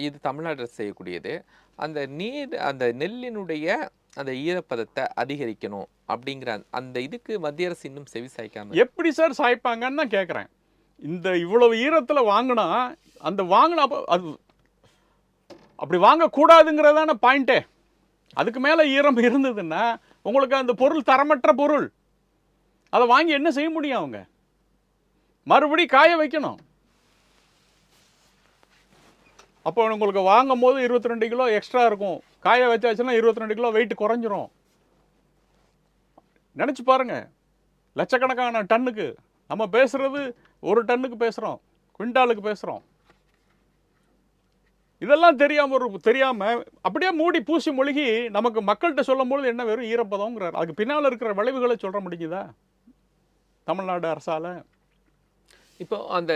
இது தமிழ்நாடு அரசு செய்யக்கூடியது. அந்த அந்த நெல்லினுடைய அந்த ஈரப்பதத்தை அதிகரிக்கணும் அப்படிங்கிற அந்த இதுக்கு மத்திய அரசு இன்னும் செவி சாய்க்காம எப்படி சார் சாய்ப்பாங்கன்னு தான் கேட்குறேன். இந்த இவ்வளவு ஈரத்தில் வாங்கினா அந்த வாங்கினா அது அப்படி வாங்கக்கூடாதுங்கிறதான பாயிண்ட்டே. அதுக்கு மேலே ஈரம் இருந்ததுன்னா உங்களுக்கு அந்த பொருள் தரமற்ற பொருள், அதை வாங்கி என்ன செய்ய முடியும்? அவங்க மறுபடி காய வைக்கணும். அப்போ உங்களுக்கு வாங்கும் போது 22 கிலோ எக்ஸ்ட்ரா இருக்கும், காய வச்சாச்சுன்னா 22 கிலோ வெயிட் குறைஞ்சிரும். நினச்சி பாருங்க, லட்சக்கணக்கான டன்னுக்கு நம்ம பேசுறது, ஒரு டன்னுக்கு பேசுகிறோம், குவிண்டாலுக்கு பேசுகிறோம். இதெல்லாம் தெரியாமல் அப்படியே மூடி பூசி மொழிகி நமக்கு மக்கள்கிட்ட சொல்லும்போது என்ன வெறும் ஈரப்பதம்ங்கிறார். அதுக்கு பின்னால் இருக்கிற விளைவுகளை சொல்ல முடிஞ்சுதா தமிழ்நாடு அரசால்? இப்போ அந்த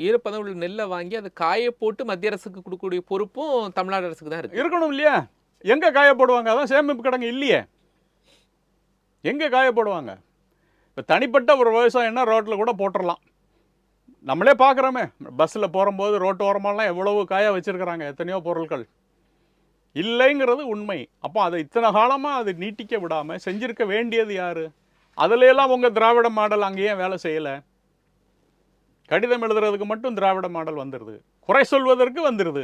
ஈரப்பதம் உள்ள நெல்லை வாங்கி அதை காய போட்டு மத்திய அரசுக்கு கொடுக்கக்கூடிய பொறுப்பும் தமிழ்நாடு அரசுக்கு தான் இருக்கு. இருக்கணும் இல்லையா? எங்கே காய போடுவாங்க? அதான் சேமிப்பு கிடங்கு இல்லையே, எங்கே காய போடுவாங்க? இப்போ தனிப்பட்ட ஒரு விவசாயம்னா ரோட்டில் கூட போட்டுடலாம். நம்மளே பார்க்குறோமே, பஸ்ஸில் போகும்போது ரோட்டு ஓரமெல்லாம் எவ்வளவு காய வச்சுருக்கிறாங்க, எத்தனையோ பொருட்கள் இல்லைங்கிறது உண்மை. அப்போ அதை இத்தனை காலமாக அது நீட்டிக்க விடாமல் செஞ்சுருக்க வேண்டியது யார்? அதுலையெல்லாம் உங்கள் திராவிட மாடல் அங்கேயே வேலை செய்யலை. கடிதம் எழுதுறதுக்கு மட்டும் திராவிட மாடல் வந்துடுது, குறை சொல்வதற்கு வந்துடுது.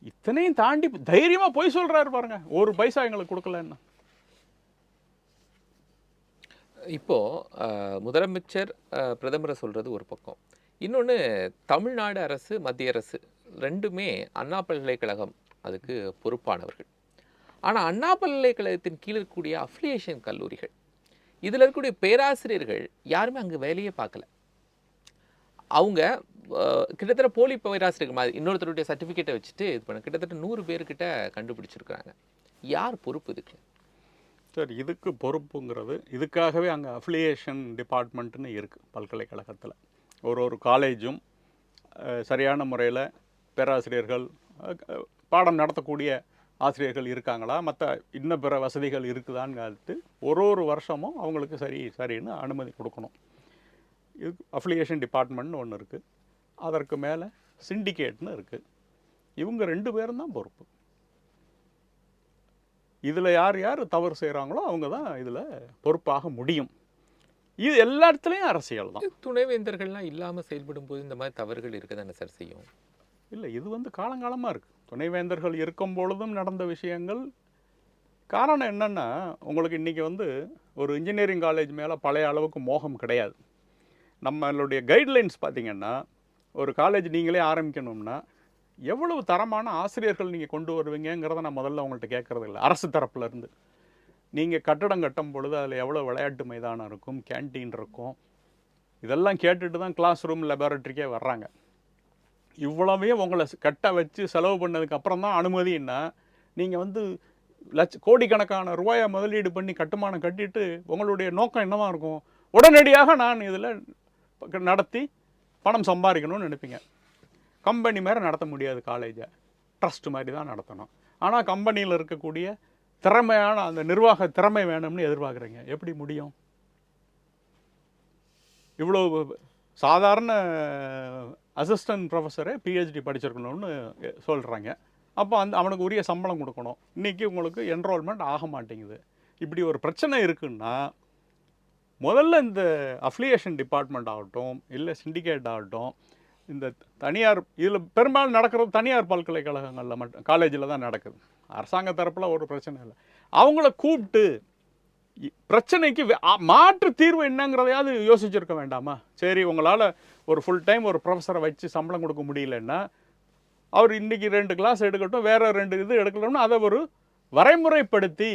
இத்தனையும் தாண்டி தைரியமாக போய் சொல்கிறாரு பாருங்க, ஒரு பைசா எங்களுக்கு கொடுக்கலன்னா. இப்போ முதலமைச்சர் பிரதமரை சொல்றது ஒரு பக்கம், இன்னொன்று தமிழ்நாடு அரசு மத்திய அரசு ரெண்டுமே அண்ணா பல்கலைக்கழகம் அதுக்கு பொறுப்பானவர்கள். ஆனால் அண்ணா பல்கலைக்கழகத்தின் கீழே இருக்கக்கூடிய அஃபிலியேஷன் கல்லூரிகள், இதில் இருக்கக்கூடிய பேராசிரியர்கள் யாருமே அங்கே வேலையே பார்க்கல. அவங்க கிட்டத்தட்ட போலி பேராசிரியர்கள் மாதிரி இன்னொருத்தருடைய சர்டிஃபிகேட்டை வச்சுட்டு இது பண்ண கிட்டத்தட்ட 100 பேர்கிட்ட கண்டுபிடிச்சிருக்கிறாங்க. யார் பொறுப்பு இதுக்கு? சார், இதுக்கு பொறுப்புங்கிறது இதுக்காகவே அங்கே அஃபிலியேஷன் டிபார்ட்மெண்ட்டுன்னு இருக்குது பல்கலைக்கழகத்தில். ஒரு காலேஜும் சரியான முறையில் பேராசிரியர்கள், பாடம் நடத்தக்கூடிய ஆசிரியர்கள் இருக்காங்களா, மற்ற இன்னும் பிற வசதிகள் இருக்குதான்னு ஒரு வருஷமும் அவங்களுக்கு சரின்னு அனுமதி கொடுக்கணும். இது அஃபிலியேஷன் டிபார்ட்மெண்ட்னு ஒன்று இருக்குது. அதற்கு மேலே சிண்டிகேட்னு இருக்குது. இவங்க 2 பேரும் தான் பொறுப்பு. இதில் யார் யார் தவறு செய்கிறாங்களோ அவங்க தான் இதில் பொறுப்பாக முடியும். இது எல்லா இடத்துலையும் அரசியல் தான். துணைவேந்தர்கள்லாம் இல்லாமல் செயல்படும் போது இந்த மாதிரி தவறுகள் இருக்க தானே சார் செய்யும்? இல்லை, இது காலங்காலமாக இருக்குது. துணைவேந்தர்கள் இருக்கும் பொழுதும் நடந்த விஷயங்கள். காரணம் என்னென்னா, உங்களுக்கு இன்றைக்கி ஒரு இன்ஜினியரிங் காலேஜ் மேலே பழைய அளவுக்கு மோகம் கிடையாது. நம்மளுடைய கைட்லைன்ஸ் பார்த்திங்கன்னா, ஒரு காலேஜ் நீங்களே ஆரம்பிக்கணும்னா எவ்வளவு தரமான ஆசிரியர்கள் நீங்கள் கொண்டு வருவீங்கிறத நான் முதல்ல உங்கள்கிட்ட கேட்குறது இல்லை. அரசு தரப்புலேருந்து நீங்கள் கட்டடம் கட்டும் பொழுது அதில் எவ்வளோ விளையாட்டு மைதானம் இருக்கும், கேன்டீன் இருக்கும், இதெல்லாம் கேட்டுட்டு தான் கிளாஸ் ரூம் லெபார்ட்ரிக்கே வர்றாங்க. இவ்வளவையும் உங்களை கட்ட வச்சு செலவு பண்ணதுக்கு அப்புறம் தான் அனுமதின்னா, நீங்கள் கோடிக்கணக்கான ரூபாயை முதலீடு பண்ணி கட்டுமானம் கட்டிட்டு உங்களுடைய நோக்கம் என்னவாக இருக்கும்? உடனடியாக நான் இதில் நடத்தி பணம் சம்பாதிக்கணும்னு நினைப்பீங்க. கம்பெனி மாதிரி நடத்த முடியாது காலேஜை, ட்ரஸ்ட் மாதிரி தான் நடத்தணும். ஆனால் கம்பெனியில் இருக்கக்கூடிய திறமையான அந்த நிர்வாக திறமை வேணும்னு எதிர்பார்க்குறீங்க. எப்படி முடியும்? இவ்வளோ சாதாரண அசிஸ்டன்ட் ப்ரொஃபஸரே பிஹெச்டி படிச்சிருக்கணும்னு சொல்கிறாங்க. அப்போ அவனுக்கு உரிய சம்பளம் கொடுக்கணும். இன்றைக்கி உங்களுக்கு என்ரோல்மெண்ட் ஆக மாட்டேங்குது. இப்படி ஒரு பிரச்சனை இருக்குன்னா முதல்ல இந்த அஃபிலியேஷன் டிபார்ட்மெண்ட் ஆகட்டும், இல்லை சிண்டிகேட் ஆகட்டும், இந்த தனியார் இதில் பெரும்பாலும் நடக்கிறது தனியார் பல்கலைக்கழகங்களில் மட்டும், காலேஜில் தான் நடக்குது. அரசாங்க தரப்பில் ஒரு பிரச்சனை இல்லை. அவங்கள கூப்பிட்டு பிரச்சனைக்கு மாற்று தீர்வு என்னங்கிறதையாவது யோசிச்சிருக்க வேண்டாமா? சரி, உங்களால் ஒரு ஃபுல் டைம் ஒரு ப்ரொஃபஸரை வச்சு சம்பளம் கொடுக்க முடியலன்னா அவர் இன்றைக்கி 2 கிளாஸ் எடுக்கட்டும், வேறு 2 இது எடுக்கணும்னு அதை ஒரு வரைமுறைப்படுத்தி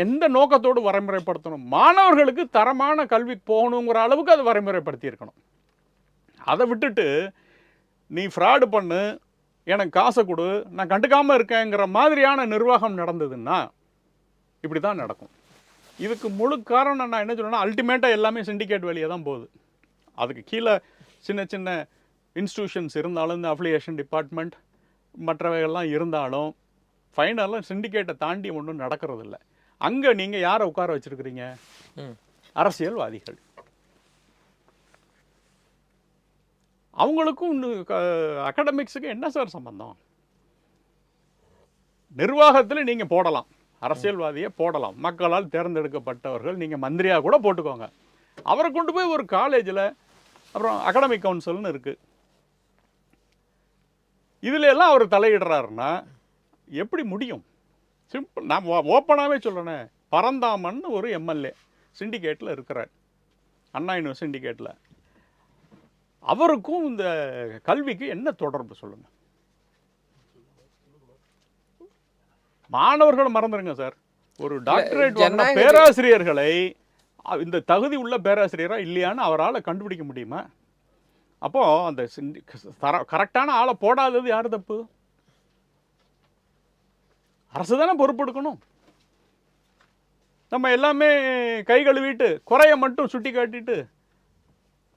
எந்த நோக்கத்தோடு வரைமுறைப்படுத்தணும்? மாணவர்களுக்கு தரமான கல்வி போகணுங்கிற அளவுக்கு அது வரைமுறைப்படுத்தி இருக்கணும். அதை விட்டுட்டு நீ ஃப்ராடு பண்ணு, எனக்கு காசை கொடு, நான் கண்டுக்காமல் இருக்கேங்கிற மாதிரியான நிர்வாகம் நடந்ததுன்னா இப்படி தான் நடக்கும். இதுக்கு முழு காரணம் நான் என்ன சொல்கிறேன்னா, அல்டிமேட்டாக எல்லாமே சிண்டிகேட் வழியாக தான் போகுது. அதுக்கு கீழே சின்ன சின்ன இன்ஸ்டிடியூஷன்ஸ் இருந்தாலும், இந்த அஃபிலியேஷன் டிபார்ட்மெண்ட் மற்றவைகள்லாம் இருந்தாலும், ஃபைனலாக சிண்டிகேட்டை தாண்டி ஒன்றும் நடக்கிறது இல்லை. அங்கே நீங்கள் யாரை உட்கார வச்சிருக்கிறீங்க? அரசியல்வாதிகள். அவங்களுக்கும் அகாடமிக்ஸுக்கு என்ன சார் சம்பந்தம்? நிர்வாகத்தில் நீங்கள் போடலாம், அரசியல்வாதியை போடலாம், மக்களால் தேர்ந்தெடுக்கப்பட்டவர்கள், நீங்கள் மந்திரியாக கூட போட்டுக்கோங்க. அவரை கொண்டு போய் ஒரு காலேஜில், அப்புறம் அகாடமிக் கவுன்சில்னு இருக்குது, இதில் எல்லாம் அவர் தலையிடுறாருன்னா எப்படி முடியும்? சிம்பிள். நான் ஓப்பனாகவே சொல்கிறேனே, பரந்தாமன் ஒரு எம்எல்ஏ சிண்டிகேட்டில் இருக்கிறார், அண்ணா யூனிவர்சிட்டி சிண்டிகேட்டில். அவருக்கும் இந்த கல்விக்கு என்ன தொடர்பு சொல்லுங்கள்? மாணவர்கள் மறந்துடுங்க சார். ஒரு டாக்டரேட் வாங்கின பேராசிரியர்களை இந்த தகுதி உள்ள பேராசிரியரா இல்லையான்னு அவரால் கண்டுபிடிக்க முடியுமா? அப்போ அந்த கரெக்டான ஆளை போடாதது யார் தப்பு? அரசு தானே பொறுப்பெடுக்கணும். நம்ம எல்லாமே கை கழுவிட்டு குறைய மட்டும் சுட்டி காட்டிட்டு.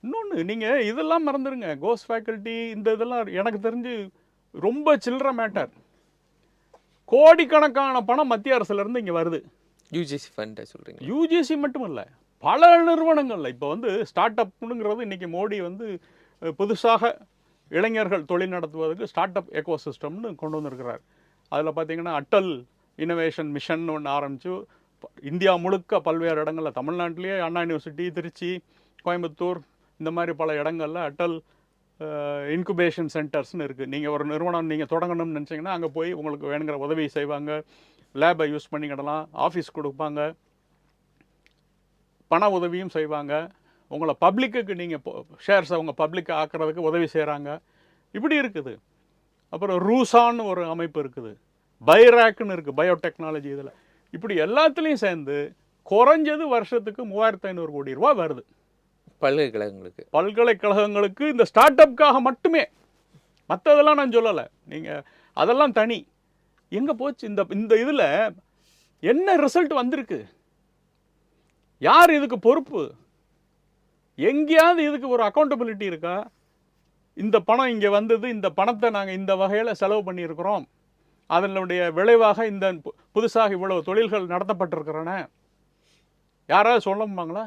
இன்னொன்று, நீங்கள் இதெல்லாம் மறந்துடுங்க. கோஸ்ட் ஃபேக்கல்ட்டி இந்த இதெல்லாம் எனக்கு தெரிஞ்சு ரொம்ப சில்லற மேட்டர். கோடிக்கணக்கான பணம் மத்திய அரசுலேருந்து இங்கே வருது. யூஜிசி ஃபண்ட் சொல்கிறீங்க? யூஜிசி மட்டும் இல்லை, பல நிறுவனங்களில். இப்போ வந்து ஸ்டார்ட் அப்னுங்கிறது இன்றைக்கி மோடி வந்து புதுசாக இளைஞர்கள் தொழில் நடத்துவதற்கு ஸ்டார்ட் அப் எக்கோ சிஸ்டம்னு கொண்டு வந்திருக்கிறார். அதில் பார்த்தீங்கன்னா அட்டல் இனோவேஷன் மிஷன் ஒன்று ஆரம்பித்து இந்தியா முழுக்க பல்வேறு இடங்களில், தமிழ்நாட்டிலேயே அண்ணா யூனிவர்சிட்டி, திருச்சி, கோயம்புத்தூர், இந்த மாதிரி பல இடங்களில் அட்டல் இன்குபேஷன் சென்டர்ஸ்னு இருக்குது. நீங்கள் ஒரு நிறுவனம் நீங்கள் தொடங்கணும்னு நினச்சிங்கன்னா அங்கே போய் உங்களுக்கு வேணுங்கிற உதவி செய்வாங்க, லேபை யூஸ் பண்ணிக்கிடலாம், ஆஃபீஸ் கொடுப்பாங்க, பண உதவியும் செய்வாங்க, உங்களை பப்ளிக்கு நீங்கள் ஷேர்ஸை அவங்க பப்ளிக் ஆக்கிறதுக்கு உதவி செய்கிறாங்க. இப்படி இருக்குது. அப்புறம் ரூசான்னு ஒரு அமைப்பு இருக்குது, பைராக்னு இருக்குது, பயோடெக்னாலஜி. இதில் இப்படி எல்லாத்துலேயும் சேர்ந்து குறைஞ்சது வருஷத்துக்கு 3500 கோடி ரூபா வருது பல்கலைக்கழகங்களுக்கு இந்த ஸ்டார்ட் அப்காக மட்டுமே. மற்றதெல்லாம் நான் சொல்லலை, நீங்கள் அதெல்லாம் தனி. எங்கே போச்சு இந்த இதில்? என்ன ரிசல்ட் வந்திருக்கு? யார் இதுக்கு பொறுப்பு? எங்கேயாவது இதுக்கு ஒரு அக்கௌண்டபிலிட்டி இருக்கா? இந்த பணம் இங்கே வந்தது, இந்த பணத்தை நாங்கள் இந்த வகையில் செலவு பண்ணியிருக்கிறோம், அதனுடைய விளைவாக இந்த புதுசாக இவ்வளவு தொழில்கள் நடத்தப்பட்டிருக்கிறன, யாராவது சொல்லுவாங்களா?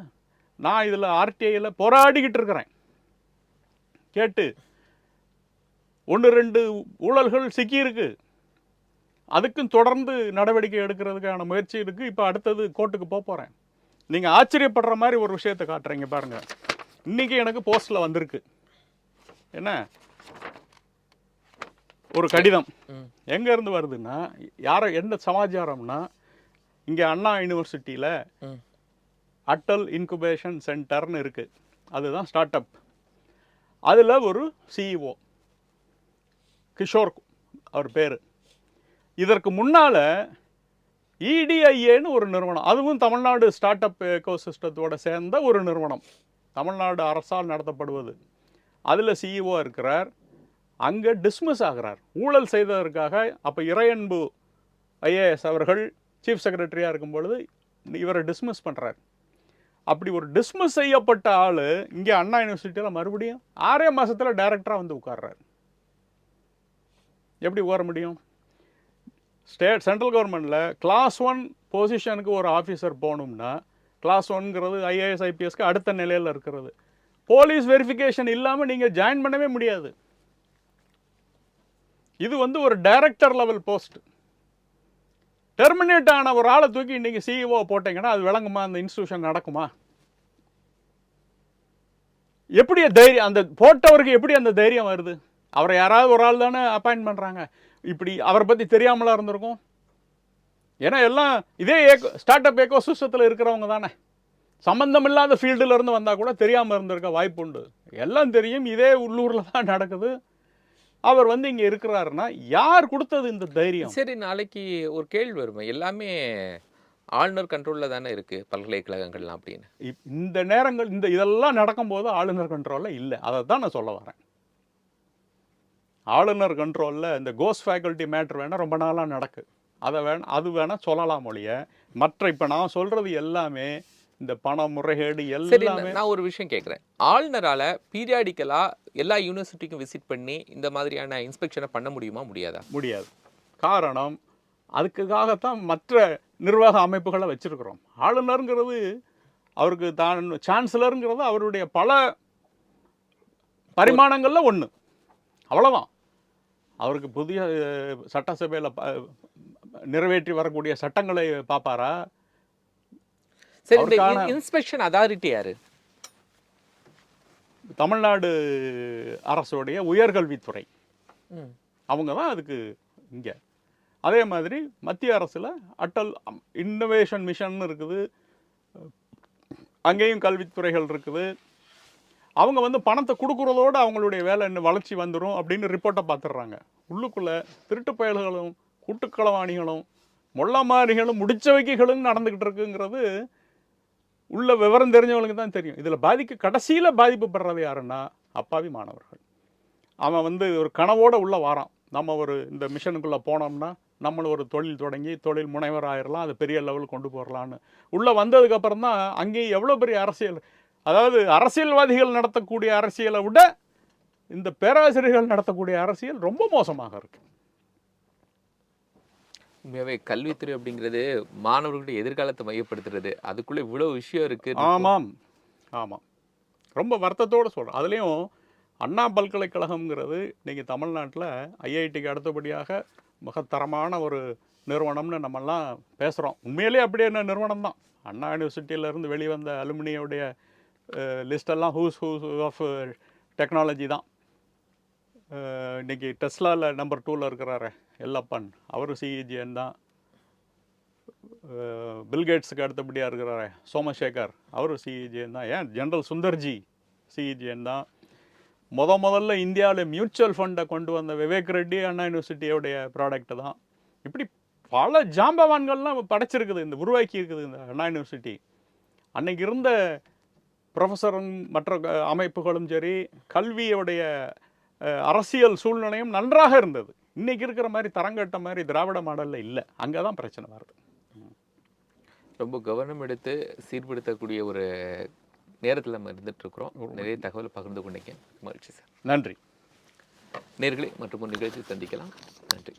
நான் இதில் ஆர்டிஐயில் போராடிக்கிட்டு இருக்கிறேன். கேட்டு 1-2 ஊழல்கள் சிக்கியிருக்கு, அதுக்கும் தொடர்ந்து நடவடிக்கை எடுக்கிறதுக்கான முயற்சி இருக்குது. இப்போ அடுத்தது கோர்ட்டுக்கு போகிறேன். நீங்கள் ஆச்சரியப்படுற மாதிரி ஒரு விஷயத்தை காட்டுறீங்க பாருங்கள். இன்றைக்கி எனக்கு போஸ்ட்டில் வந்திருக்கு. என்ன ஒரு கடிதம் எங்கேருந்து வருதுன்னா, யாரை என்ன சமாச்சாரம்னா, இங்கே அண்ணா யூனிவர்சிட்டியில் அட்டல் இன்குபேஷன் சென்டர்னு இருக்குது, அதுதான் ஸ்டார்ட் அப். அதில் ஒரு சிஇஓ கிஷோர் அவர் பேர். இதற்கு முன்னால் இடிஐஏன்னு ஒரு நிறுவனம், அதுவும் தமிழ்நாடு ஸ்டார்ட் அப் எக்கோ சிஸ்டத்தோடு சேர்ந்த ஒரு நிறுவனம், தமிழ்நாடு அரசால் நடத்தப்படுவது. அதில் சிஇஓ இருக்கிறார். அங்கே டிஸ்மிஸ் ஆகிறார் ஊழல் செய்ததற்காக. அப்போ இறையன்பு ஐஏஎஸ் அவர்கள் சீஃப் செக்ரட்டரியாக இருக்கும் பொழுது இவரை டிஸ்மிஸ் பண்ணுறார். அப்படி ஒரு டிஸ்மிஸ் செய்யப்பட்ட ஆள் இங்கே அண்ணா யூனிவர்சிட்டியில் மறுபடியும் 6 மாதத்தில் டைரக்டராக வந்து உட்கார்றார். எப்படி உட்கார முடியும்? சென்ட்ரல் கவர்மெண்ட்டில் கிளாஸ் 1 பொசிஷனுக்கு ஒரு ஆஃபீஸர் போகணும்னா, கிளாஸ் 1ங்கிறது ஐஏஎஸ் ஐபிஎஸ்க்கு அடுத்த நிலையில் இருக்கிறது. போலீஸ் வெரிஃபிகேஷன் இல்லாமல் நீங்கள் ஜாயின் பண்ணவே முடியாது. இது வந்து ஒரு டைரக்டர் லெவல் போஸ்ட். டெர்மினேட் ஆன ஒரு ஆளை தூக்கி இன்றைக்கி சிஇஓ போட்டிங்கன்னா அது விளங்குமா? அந்த இன்ஸ்டியூஷன் நடக்குமா? எப்படி தைரியம் அந்த போட்டவருக்கு எப்படி அந்த தைரியம் வருது? அவரை யாராவது ஒரு ஆள் தானே அப்பாயின்ட் பண்ணுறாங்க. இப்படி அவரை பற்றி தெரியாமலாம் இருந்திருக்கும். ஏன்னா எல்லாம் இதே ஸ்டார்ட் அப் எக்கோ சிஸ்டத்தில் இருக்கிறவங்க தானே. சம்பந்தம் இல்லாத ஃபீல்டில் இருந்து வந்தால் கூட தெரியாமல் இருந்திருக்க வாய்ப்பு உண்டு. எல்லாம் தெரியும், இதே உள்ளூரில் தான் நடக்குது. அவர் வந்து இங்கே இருக்கிறாருன்னா யார் கொடுத்தது இந்த தைரியம்? சரி, நாளைக்கு ஒரு கேள்வி வருமே, எல்லாமே ஆளுநர் கண்ட்ரோலில் தானே இருக்குது பல்கலைக்கழகங்கள்லாம் அப்படின்னு. இந்த நேரங்கள் இதெல்லாம் நடக்கும்போது ஆளுநர் கண்ட்ரோலில் இல்லை. அதை தான் நான் சொல்ல வரேன். ஆளுநர் கண்ட்ரோலில் இந்த கோஸ்ட் ஃபேக்கல்ட்டி மேட்ரு வேணால் ரொம்ப நாளாக நடக்குது. அது வேணால் சொல்லலாம் ஒழிய, மற்ற இப்போ நான் சொல்கிறது எல்லாமே இந்த பண முறைகேடு எல்லாமே. நான் ஒரு விஷயம் கேட்குறேன், ஆளுநரால் பீரியாடிக்கலாக எல்லா யூனிவர்சிட்டிக்கும் விசிட் பண்ணி இந்த மாதிரியான இன்ஸ்பெக்ஷனை பண்ண முடியுமா? முடியாதா? முடியாது. காரணம், அதுக்காகத்தான் மற்ற நிர்வாக அமைப்புகளை வச்சிருக்கிறோம். ஆளுநருங்கிறது அவருக்கு தான் சான்சலருங்கிறது அவருடைய பல பரிமாணங்களில் ஒன்று, அவ்வளோதான். அவருக்கு புதிய சட்டசபையில் நிறைவேற்றி வரக்கூடிய சட்டங்களை பார்ப்பாரா? சரி, இந்த இன்ஸ்பெக்ஷன் அதாரிட்டி யாரு? தமிழ்நாடு அரசுடைய உயர்கல்வித்துறை, அவங்க தான் அதுக்கு இங்கே. அதே மாதிரி மத்திய அரசில் அட்டல் இன்னோவேஷன் மிஷன் இருக்குது, அங்கேயும் கல்வித்துறைகள் இருக்குது. அவங்க வந்து பணத்தை கொடுக்குறதோடு அவங்களுடைய வேலை என்ன வளர்ச்சி வந்துடும் அப்படின்னு ரிப்போர்ட்டை பார்த்துடுறாங்க. உள்ளுக்குள்ளே திருட்டு பயல்களும் கூட்டுக்களவாணிகளும் மொள்ளமாரிகளும் முடிச்சவைக்கைகளும் நடந்துக்கிட்டு இருக்குங்கிறது உள்ள விவரம் தெரிஞ்சவங்களுக்கு தான் தெரியும். இதில் கடைசியில் பாதிப்புப்படுறது யாருன்னா அப்பாவி மாணவர்கள். அவன் வந்து ஒரு கனவோடு உள்ளே வாரான், நம்ம ஒரு இந்த மிஷனுக்குள்ளே போனோம்னா நம்மளும் ஒரு தொழில் தொடங்கி தொழில் முனைவர் ஆயிடலாம், அது பெரிய லெவல் கொண்டு போகலான்னு உள்ளே வந்ததுக்கப்புறம் தான் அங்கேயும் எவ்வளோ பெரிய அரசியல், அதாவது அரசியல்வாதிகள் நடத்தக்கூடிய அரசியலை விட இந்த பேராசிரியர்கள் நடத்தக்கூடிய அரசியல் ரொம்ப மோசமாக இருக்கு. உண்மையாவே கல்வித்துறை அப்படிங்கிறது மாணவர்களுடைய எதிர்காலத்தை மையப்படுத்துறது, அதுக்குள்ளே இவ்வளோ விஷயம் இருக்குது. ஆமாம் ஆமாம், ரொம்ப வருத்தத்தோடு சொல்கிறேன். அதுலேயும் அண்ணா பல்கலைக்கழகம்ங்கிறது இன்றைக்கி தமிழ்நாட்டில் ஐஐடிக்கு அடுத்தபடியாக மிகத்தரமான ஒரு நிறுவனம்னு நம்மெல்லாம் பேசுகிறோம். உண்மையிலேயே அப்படியே என்ன நிறுவனம் தான். அண்ணா யூனிவர்சிட்டியிலேருந்து வெளிவந்த அலுமினியோடைய லிஸ்டெல்லாம் ஹூஸ் ஆஃப் டெக்னாலஜி தான். இன்றைக்கி டெஸ்லாவில் நம்பர் 2ல் இருக்கிறாரு எல்லப்பன், அவர் சிஇஜிஎன் தான். பில்கேட்ஸுக்கு அடுத்தபடியாக இருக்கிறாரு சோமசேகர், அவர் சிஇஜிஎன் தான். ஏன் ஜெனரல் சுந்தர்ஜி சிஇஜிஎன் தான். முதல்ல இந்தியாவில் மியூச்சுவல் ஃபண்டை கொண்டு வந்த விவேக் ரெட்டி அண்ணா யூனிவர்சிட்டியோடைய ப்ராடக்ட் தான். இப்படி பல ஜாம்பவான்கள்லாம் படைச்சிருக்குது, இந்த உருவாக்கி இருக்குது இந்த அண்ணா யூனிவர்சிட்டி. அன்னைக்கு இருந்த ப்ரொஃபஸரும் மற்ற அமைப்புகளும் சரி, கல்வியோடைய அரசியல் சூழ்நிலையும் நன்றாக இருந்தது. இன்றைக்கி இருக்கிற மாதிரி தரங்கட்ட மாதிரி திராவிட மாடலில் இல்லை. அங்கே தான் பிரச்சனை வருது. ரொம்ப கவனம் எடுத்து சீர்படுத்தக்கூடிய ஒரு நேரத்தில் நம்ம இருந்துகிட்ருக்குறோம். நிறைய தகவல் பகிர்ந்து கொண்டீங்க, மகிழ்ச்சி சார். நன்றி. நேயர்களே, மற்றும் ஒரு நிகழ்ச்சி சந்திக்கலாம். நன்றி.